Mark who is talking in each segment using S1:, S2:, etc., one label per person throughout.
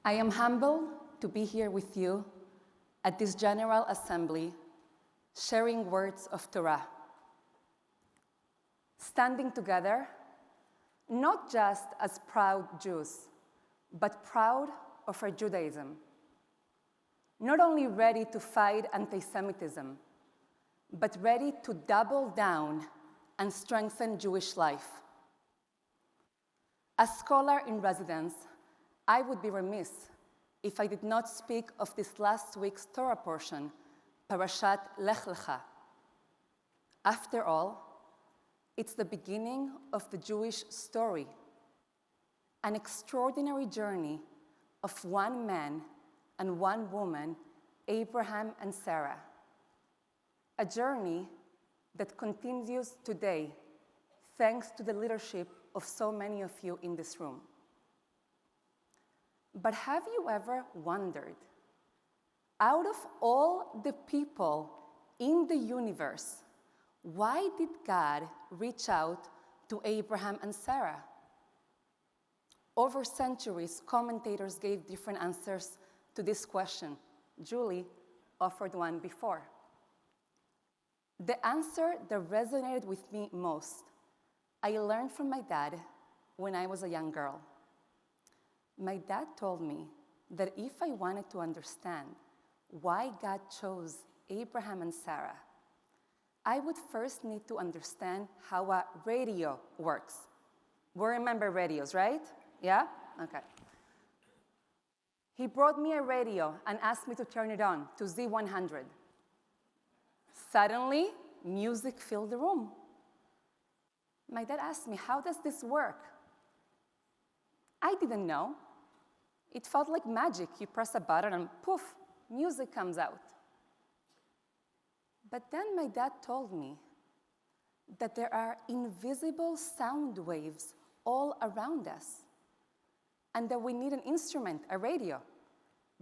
S1: I am humbled to be here with you at this General Assembly, sharing words of Torah. Standing together, not just as proud Jews, but proud of our Judaism. Not only ready to fight anti-Semitism, but ready to double down and strengthen Jewish life. As scholar in residence, I would be remiss if I did not speak of this last week's Torah portion, Parashat Lech Lecha. After all, it's the beginning of the Jewish story, an extraordinary journey of one man and one woman, Abraham and Sarah. A journey that continues today, thanks to the leadership of so many of you in this room. But have you ever wondered, out of all the people in the universe, why did God reach out to Abraham and Sarah? Over centuries, commentators gave different answers to this question. Julie offered one before. The answer that resonated with me most, I learned from my dad when I was a young girl. My dad told me that if I wanted to understand why God chose Abraham and Sarah, I would first need to understand how a radio works. We remember radios, right? Yeah? Okay. He brought me a radio and asked me to turn it on to Z100. Suddenly, music filled the room. My dad asked me, how does this work? I didn't know. It felt like magic. You press a button and poof, music comes out. But then my dad told me that there are invisible sound waves all around us, and that we need an instrument, a radio,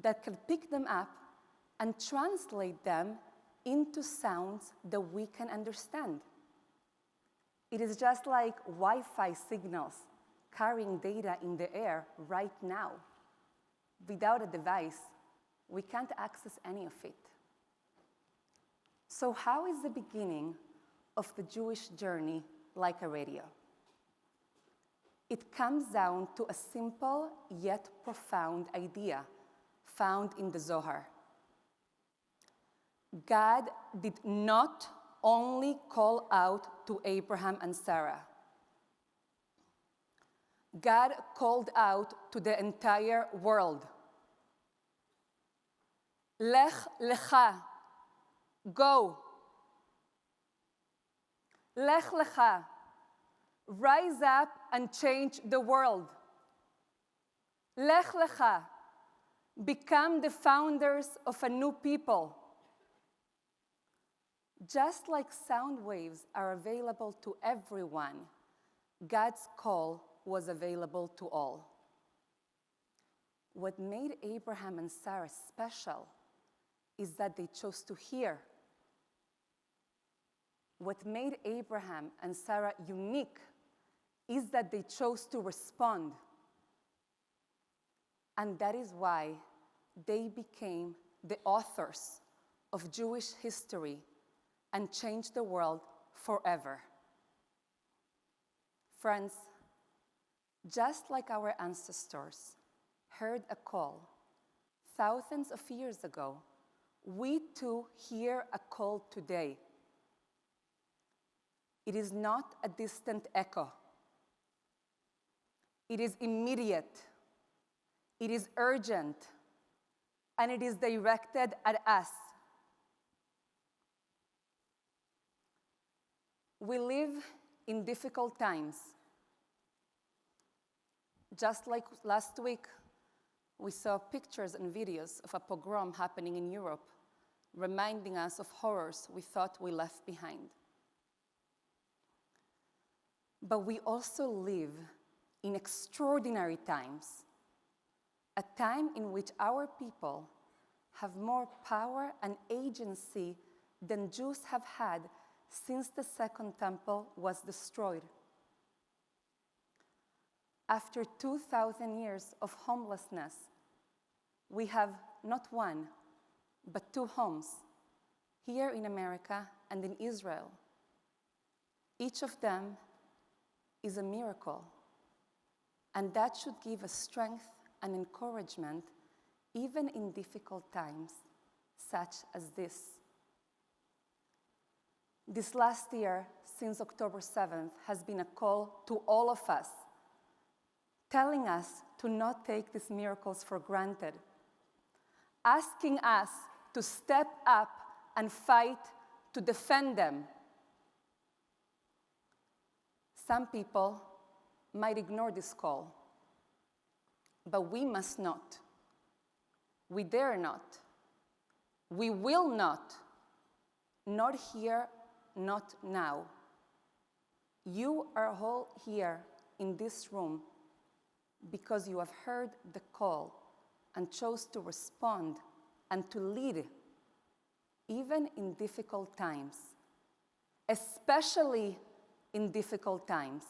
S1: that can pick them up and translate them into sounds that we can understand. It is just like Wi-Fi signals carrying data in the air right now. Without a device, we can't access any of it. So how is the beginning of the Jewish journey like a radio? It comes down to a simple yet profound idea found in the Zohar. God did not only call out to Abraham and Sarah. God called out to the entire world. Lech lecha, go. Lech lecha, rise up and change the world. Lech lecha, become the founders of a new people. Just like sound waves are available to everyone, God's call was available to all. What made Abraham and Sarah special is that they chose to hear. What made Abraham and Sarah unique is that they chose to respond. And that is why they became the authors of Jewish history and changed the world forever. Friends, just like our ancestors heard a call thousands of years ago, we too hear a call today. It is not a distant echo. It is immediate. It is urgent. And it is directed at us. We live in difficult times. Just like last week, we saw pictures and videos of a pogrom happening in Europe, reminding us of horrors we thought we left behind. But we also live in extraordinary times, a time in which our people have more power and agency than Jews have had since the Second Temple was destroyed. After 2,000 years of homelessness, We have not one, but two homes, here in America and in Israel. Each of them is a miracle, and that should give us strength and encouragement even in difficult times, such as this. This last year, since October 7th, has been a call to all of us, telling us to not take these miracles for granted, asking us to step up and fight to defend them. Some people might ignore this call, but we must not. We dare not. We will not. Not here, not now. You are all here in this room because you have heard the call and chose to respond and to lead, even in difficult times, especially in difficult times.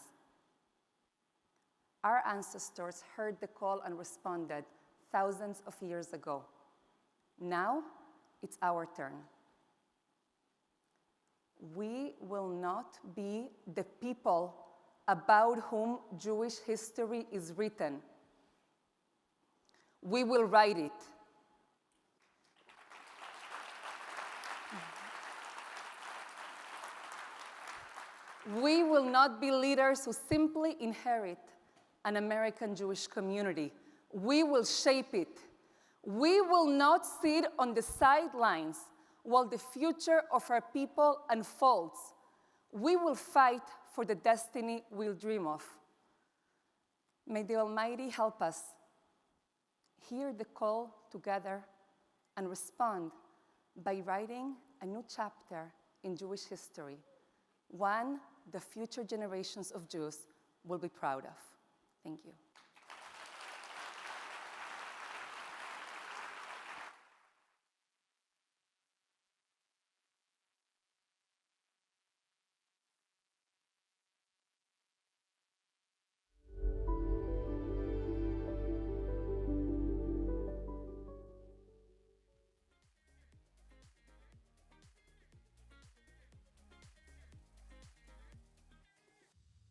S1: Our ancestors heard the call and responded thousands of years ago. Now, it's our turn. We will not be the people about whom Jewish history is written. We will write it. We will not be leaders who simply inherit an American Jewish community. We will shape it. We will not sit on the sidelines while the future of our people unfolds. We will fight for the destiny we'll dream of. May the Almighty help us hear the call together and respond by writing a new chapter in Jewish history, one the future generations of Jews will be proud of. Thank you.